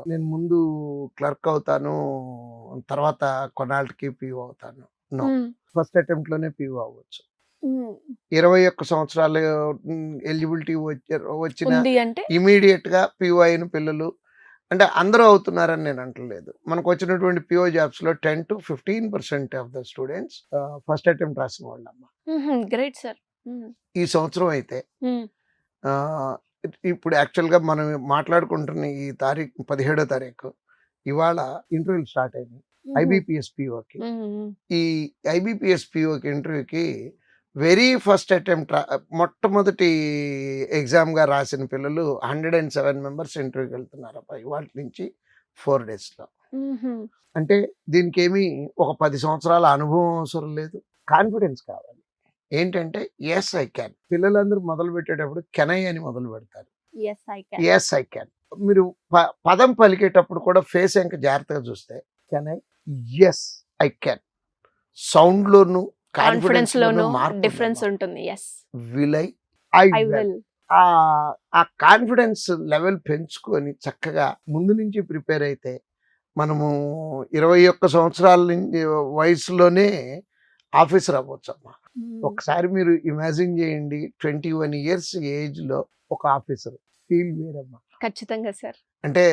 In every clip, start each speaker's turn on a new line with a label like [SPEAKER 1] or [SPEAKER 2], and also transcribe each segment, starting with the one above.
[SPEAKER 1] నేను ముందు క్లర్క్ అవుతాను. తర్వాత కొన్నాళ్ళకి పీఓ అవుతాను. నో.
[SPEAKER 2] హ్మ్.
[SPEAKER 1] ఫస్ట్ అటెంప్ట్ లోనే పీఓ అవ్వచ్చు.
[SPEAKER 2] హ్మ్.
[SPEAKER 1] 21 సంవత్సరాలు ఎలిజిబిలిటీ వచ్చిన
[SPEAKER 2] ఉంది అంటే
[SPEAKER 1] ఇమీడియట్ గా పీఓ అయిన పిల్లలు అంటే అందరూ అవుతున్నారని నేను అంటలేదు. మనకు వచ్చినటువంటి పీఓ జాబ్స్ లో 10 to 15% of the students first attempt రాసిన వాళ్ళమ్మ.
[SPEAKER 2] Great sir.
[SPEAKER 1] ఈ సంవత్సరం అయితే ఆ, ఇప్పుడు యాక్చువల్గా మనం మాట్లాడుకుంటున్న ఈ తారీఖు 17వ తారీఖు ఇవాళ ఇంటర్వ్యూలు స్టార్ట్ అయినాయి ఐబిపిఎస్ పిఓకి. ఈ ఐబిపిఎస్ పిఓకి ఇంటర్వ్యూకి వెరీ ఫస్ట్ అటెంప్ట్ మొట్టమొదటి ఎగ్జామ్గా రాసిన పిల్లలు 107 మెంబర్స్ ఇంటర్వ్యూకి వెళ్తున్నారు ఇవాళ నుంచి 4 డేస్లో. అంటే దీనికి ఏమి ఒక 10 సంవత్సరాల అనుభవం అవసరం లేదు, కాన్ఫిడెన్స్ కావాలి. ఏంటంటే ఎస్ ఐ క్యాన్. పిల్లలందరూ మొదలు పెట్టేటప్పుడు కెనై అని మొదలు పెడతారు. Yes I can. మీరు పదం పలికేటప్పుడు కూడా ఫేస్ ఇంకా జాగ్రత్తగా చూస్తే can I, yes I can. Sound లోను
[SPEAKER 2] కాన్ఫిడెన్స్ లోను డిఫరెన్స్ ఉంటుంది. Yes
[SPEAKER 1] will I will. ఆ కాన్ఫిడెన్స్ లెవెల్ పెంచుకొని చక్కగా ముందు నుంచి ప్రిపేర్ అయితే మనము 21 సంవత్సరాల నుంచి వయసులోనే ఆఫీసర్ అవ్వచ్చు అమ్మా. ఒకసారి మీరు ఇమాజిన్ చేయండి, 21 years ఏజ్ లో ఒక ఆఫీసర్ ఫీల్ వేరమ్మా.
[SPEAKER 2] ఖచ్చితంగా సార్.
[SPEAKER 1] అంటే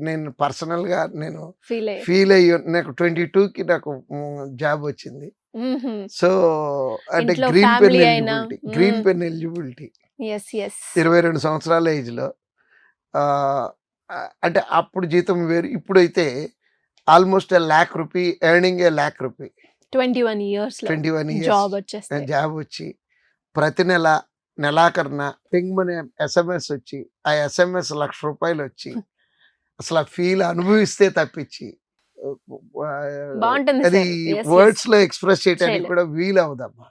[SPEAKER 1] నేను పర్సనల్ గా నేను
[SPEAKER 2] ఫీల్
[SPEAKER 1] ఫీల్ అయ్యి నాకు 22కి నాకు జాబ్ వచ్చింది. సో అంటే గ్రీన్ పెన్ ఎలిజిబిలిటీ 22 సంవత్సరాల ఏజ్ లో. అంటే అప్పుడు జీతం వేరు, ఇప్పుడైతే ఆల్మోస్ట్ ₹1,00,000 ఎర్నింగ్ ₹1,00,000.
[SPEAKER 2] 21 years
[SPEAKER 1] జాబ్ వచ్చి ప్రతి నెలాఖరున టింగ్మనే ఎస్ఎంఎస్ వచ్చి ఆ ఎస్ఎంఎస్ ₹1,00,000 వచ్చి అసలు ఆ ఫీల్ అనుభవిస్తే తప్పించి
[SPEAKER 2] బాగుంటుంది
[SPEAKER 1] అది
[SPEAKER 2] sir. Yes,
[SPEAKER 1] వర్డ్స్ లో ఎక్స్ప్రెస్ చేయడానికి కూడా వీలు అవదమ్మా.